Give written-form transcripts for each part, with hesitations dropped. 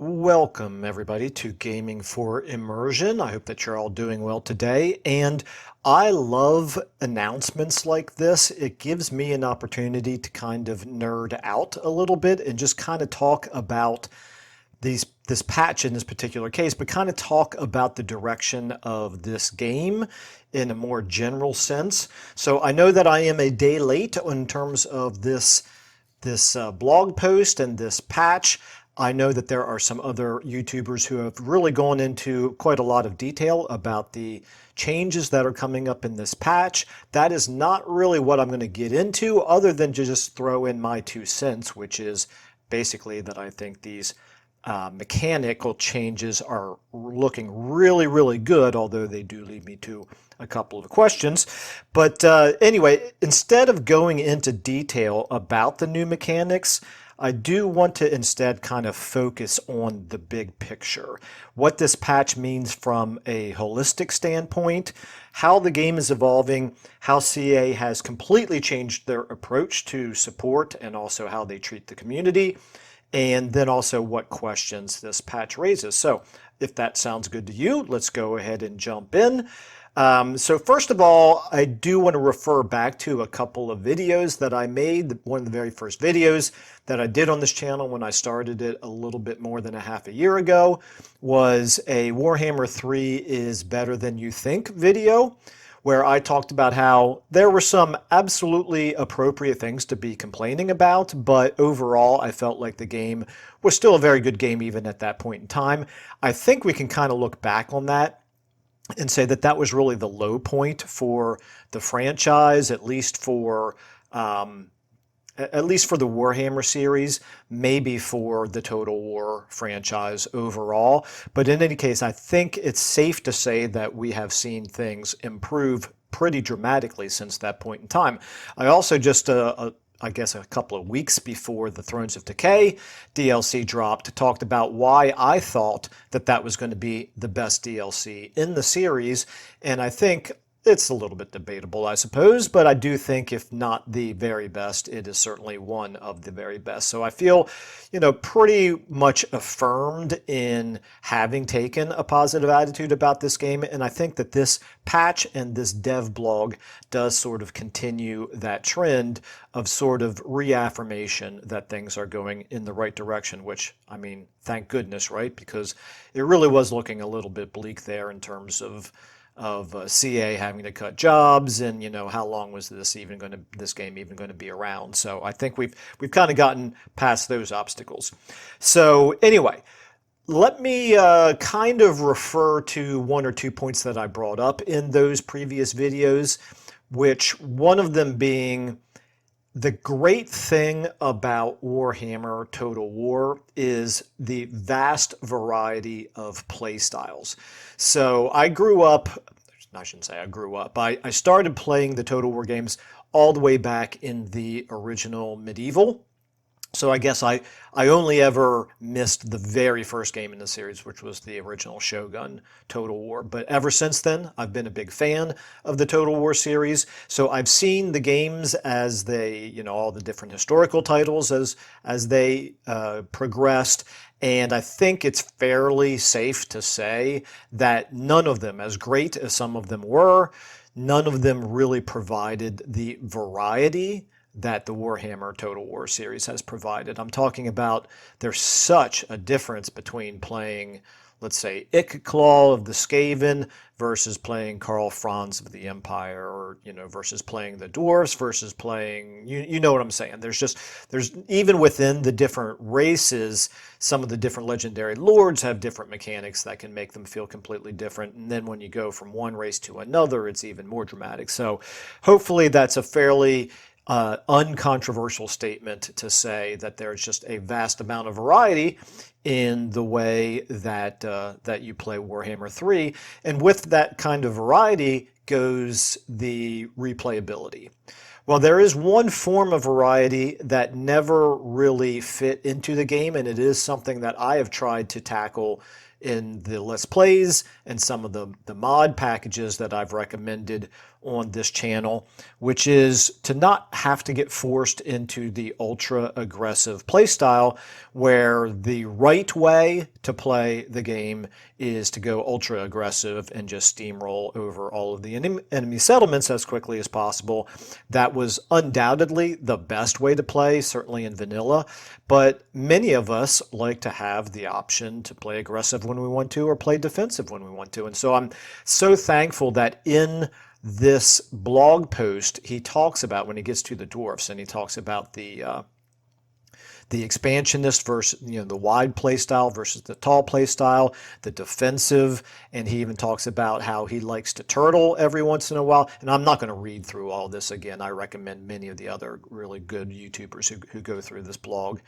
Welcome, everybody, to Gaming for Immersion. I hope that you're all doing well today. And I love announcements like this. It gives me an opportunity to kind of nerd out a little bit and just kind of talk about this patch in this particular case, but kind of talk about the direction of this game in a more general sense. So I know that I am a day late in terms of this blog post and this patch. I know that there are some other YouTubers who have really gone into quite a lot of detail about the changes that are coming up in this patch. That is not really what I'm going to get into, other than to just throw in my 2 cents, which is basically that I think these mechanical changes are looking really, really good, although they do lead me to a couple of questions. But anyway, instead of going into detail about the new mechanics, I do want to instead kind of focus on the big picture. What this patch means from a holistic standpoint, how the game is evolving, how CA has completely changed their approach to support, and also how they treat the community, and then also what questions this patch raises. So if that sounds good to you, let's go ahead and jump in. So first of all, I do want to refer back to a couple of videos that I made. One of the very first videos that I did on this channel when I started it a little bit more than a half a year ago was a Warhammer 3 is better than you think video, where I talked about how there were some absolutely appropriate things to be complaining about, but overall I felt like the game was still a very good game even at that point in time. I think we can kind of look back on that and say that that was really the low point for the franchise, at least for the Warhammer series, maybe for the Total War franchise overall. But in any case, I think it's safe to say that we have seen things improve pretty dramatically since that point in time. I also just I guess a couple of weeks before the Thrones of Decay DLC dropped, talked about why I thought that that was going to be the best DLC in the series, and I think it's a little bit debatable, I suppose, but I do think if not the very best, it is certainly one of the very best. So I feel, pretty much affirmed in having taken a positive attitude about this game, and I think that this patch and this dev blog does sort of continue that trend of sort of reaffirmation that things are going in the right direction, which, I mean, thank goodness, right? Because it really was looking a little bit bleak there in terms of CA having to cut jobs, and how long was this game even going to be around? So I think we've kind of gotten past those obstacles. So anyway, let me kind of refer to 1 or 2 points that I brought up in those previous videos, which one of them being the great thing about Warhammer Total War is the vast variety of play styles. So I shouldn't say I grew up. I started playing the Total War games all the way back in the original Medieval. So I guess I only ever missed the very first game in the series, which was the original Shogun Total War. But ever since then, I've been a big fan of the Total War series. So I've seen the games as they, all the different historical titles as they progressed. And I think it's fairly safe to say that none of them, as great as some of them were, none of them really provided the variety that the Warhammer Total War series has provided. I'm talking about there's such a difference between playing, let's say, Ickclaw of the Skaven versus playing Karl Franz of the Empire, or, versus playing the Dwarves versus playing, you know what I'm saying. There's even within the different races, some of the different legendary lords have different mechanics that can make them feel completely different. And then when you go from one race to another, it's even more dramatic. So hopefully that's a fairly uncontroversial statement to say that there's just a vast amount of variety in the way that that you play Warhammer 3, and with that kind of variety goes the replayability. Well, there is one form of variety that never really fit into the game, and it is something that I have tried to tackle in the Let's Plays and some of the mod packages that I've recommended on this channel, which is to not have to get forced into the ultra aggressive playstyle, where the right way to play the game is to go ultra aggressive and just steamroll over all of the enemy settlements as quickly as possible. That was undoubtedly the best way to play, certainly in vanilla, but many of us like to have the option to play aggressive when we want to or play defensive when we want to. And so I'm so thankful that in this blog post, he talks about, when he gets to the dwarfs, and he talks about the expansionist versus, the wide play style versus the tall play style, the defensive, and he even talks about how he likes to turtle every once in a while. And I'm not going to read through all this again. I recommend many of the other really good YouTubers who go through this blog,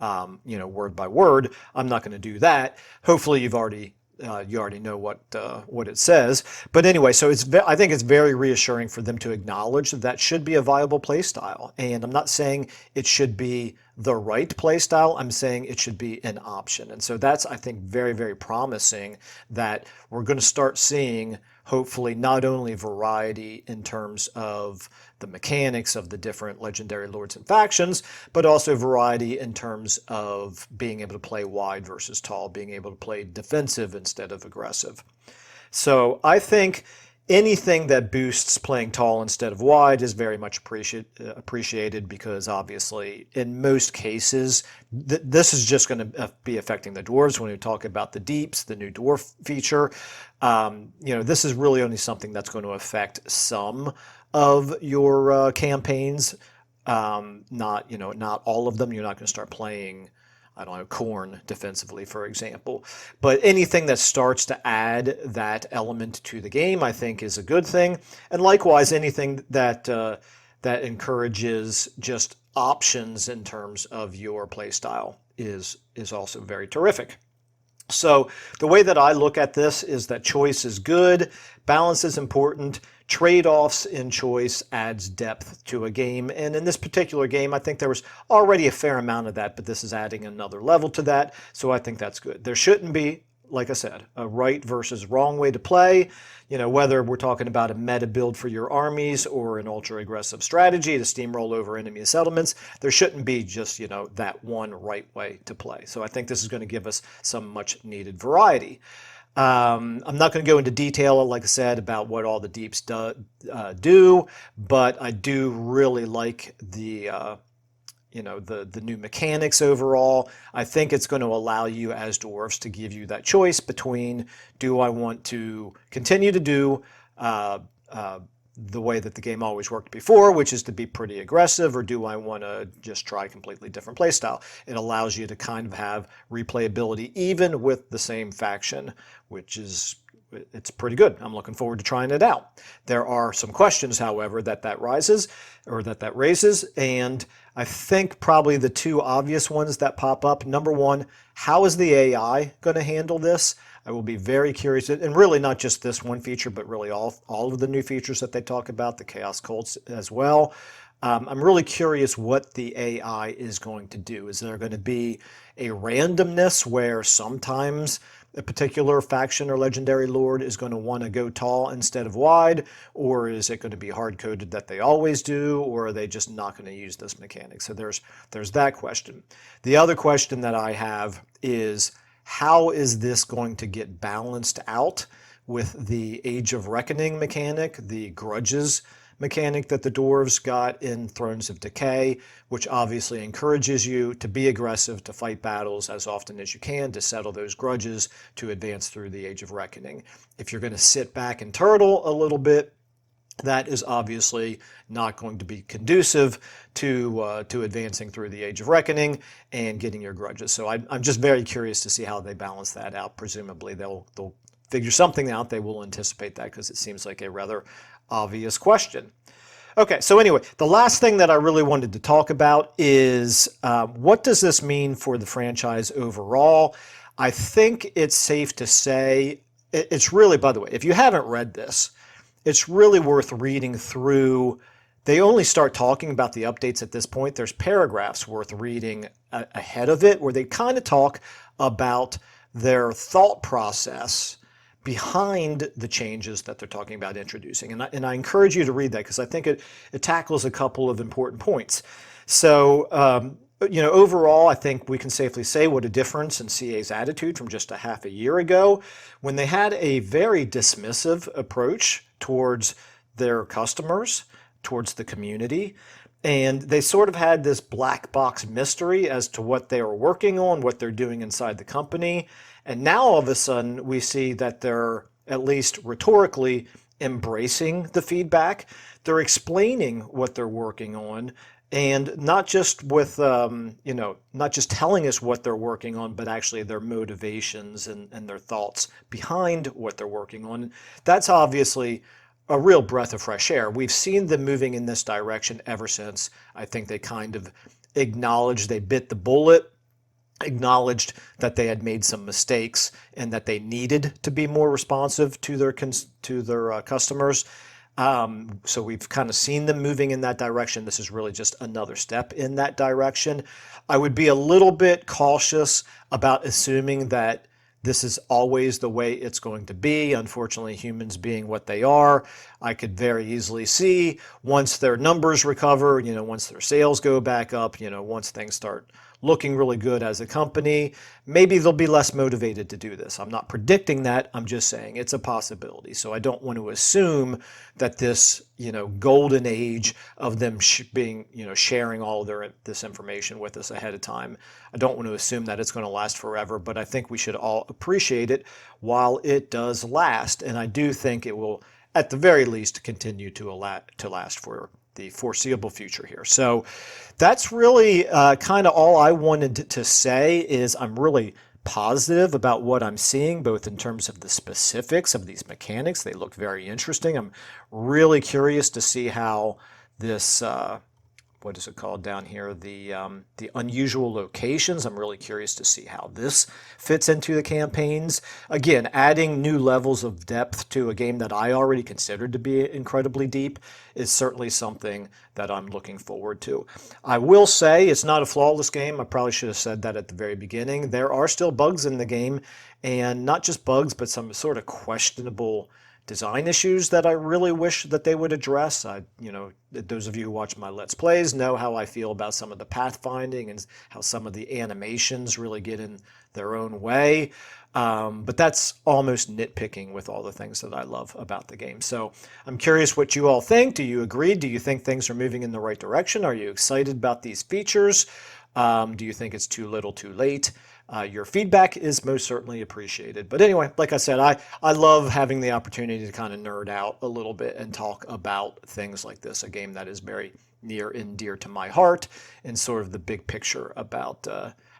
word by word. I'm not going to do that. Hopefully you already know what it says. But anyway, so I think it's very reassuring for them to acknowledge that should be a viable play style. And I'm not saying it should be the right play style. I'm saying it should be an option. And so that's, I think, very, very promising that we're going to start seeing, hopefully, not only variety in terms of the mechanics of the different legendary lords and factions, but also variety in terms of being able to play wide versus tall, being able to play defensive instead of aggressive. So I think anything that boosts playing tall instead of wide is very much appreciated, because obviously in most cases this is just going to be affecting the dwarves. When we talk about the deeps, the new dwarf feature, this is really only something that's going to affect some of your campaigns, not all of them. You're not going to start playing, I don't know, corn defensively, for example. But anything that starts to add that element to the game, I think, is a good thing. And likewise, anything that encourages just options in terms of your play style is also very terrific. So the way that I look at this is that choice is good, balance is important, trade-offs in choice adds depth to a game. And in this particular game, I think there was already a fair amount of that, but this is adding another level to that. So I think that's good. There shouldn't be, like I said, a right versus wrong way to play. Whether we're talking about a meta build for your armies or an ultra-aggressive strategy to steamroll over enemy settlements, there shouldn't be just, that one right way to play. So I think this is going to give us some much-needed variety. I'm not going to go into detail, like I said, about what all the deeps do, but I do really like the new mechanics overall. I think it's going to allow you as dwarves to give you that choice between, do I want to continue to do the way that the game always worked before, which is to be pretty aggressive, or do I want to just try a completely different playstyle? It allows you to kind of have replayability even with the same faction, which is, it's pretty good. I'm looking forward to trying it out. There are some questions, however, that raises, and I think probably the two obvious ones that pop up. Number one, how is the AI going to handle this? I will be very curious, and really not just this one feature, but really all of the new features that they talk about, the Chaos Cults as well. I'm really curious what the AI is going to do. Is there going to be a randomness where sometimes a particular faction or legendary lord is going to want to go tall instead of wide, or is it going to be hard-coded that they always do, or are they just not going to use this mechanic? So there's that question. The other question that I have is, how is this going to get balanced out with the Age of Reckoning mechanic, the grudges mechanic that the dwarves got in Thrones of Decay, which obviously encourages you to be aggressive, to fight battles as often as you can, to settle those grudges, to advance through the Age of Reckoning. If you're going to sit back and turtle a little bit, that is obviously not going to be conducive to advancing through the Age of Reckoning and getting your grudges. So I'm just very curious to see how they balance that out. Presumably they'll figure something out. They will anticipate that, because it seems like a rather obvious question. Okay, so anyway, the last thing that I really wanted to talk about is what does this mean for the franchise overall? I think it's safe to say, it's really, by the way, if you haven't read this, it's really worth reading through. They only start talking about the updates at this point. There's paragraphs worth reading ahead of it where they kind of talk about their thought process behind the changes that they're talking about introducing. And I encourage you to read that, because I think it tackles a couple of important points. So overall, I think we can safely say what a difference in CA's attitude from just a half a year ago, when they had a very dismissive approach towards their customers, towards the community. And they sort of had this black box mystery as to what they were working on, what they're doing inside the company. And now all of a sudden, we see that they're, at least rhetorically, embracing the feedback. They're explaining what they're working on, and not just with not just telling us what they're working on, but actually their motivations and their thoughts behind what they're working on. That's obviously a real breath of fresh air. We've seen them moving in this direction ever since I think they kind of acknowledged they bit the bullet, acknowledged that they had made some mistakes and that they needed to be more responsive to their customers. So we've kind of seen them moving in that direction. This is really just another step in that direction. I would be a little bit cautious about assuming that this is always the way it's going to be. Unfortunately, humans being what they are, I could very easily see once their numbers recover, once their sales go back up, once things start looking really good as a company, maybe they'll be less motivated to do this. I'm not predicting that. I'm just saying it's a possibility. So I don't want to assume that this, golden age of them being, sharing all this information with us ahead of time. I don't want to assume that it's going to last forever, but I think we should all appreciate it while it does last. And I do think it will, at the very least, continue to last for the foreseeable future here. So that's really kind of all I wanted to say. Is I'm really positive about what I'm seeing, both in terms of the specifics of these mechanics. They look very interesting. I'm really curious to see how this what is it called down here? The unusual locations. I'm really curious to see how this fits into the campaigns. Again, adding new levels of depth to a game that I already considered to be incredibly deep is certainly something that I'm looking forward to. I will say it's not a flawless game. I probably should have said that at the very beginning. There are still bugs in the game, and not just bugs, but some sort of questionable design issues that I really wish that they would address. Those of you who watch my Let's Plays know how I feel about some of the pathfinding and how some of the animations really get in their own way. But that's almost nitpicking with all the things that I love about the game. So I'm curious what you all think. Do you agree? Do you think things are moving in the right direction? Are you excited about these features? Do you think it's too little too late? Your feedback is most certainly appreciated. But anyway, like I said, I love having the opportunity to kind of nerd out a little bit and talk about things like this, a game that is very near and dear to my heart, and sort of the big picture about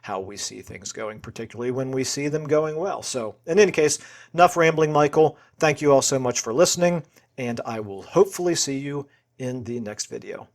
how we see things going, particularly when we see them going well. So in any case, enough rambling, Michael. Thank you all so much for listening, and I will hopefully see you in the next video.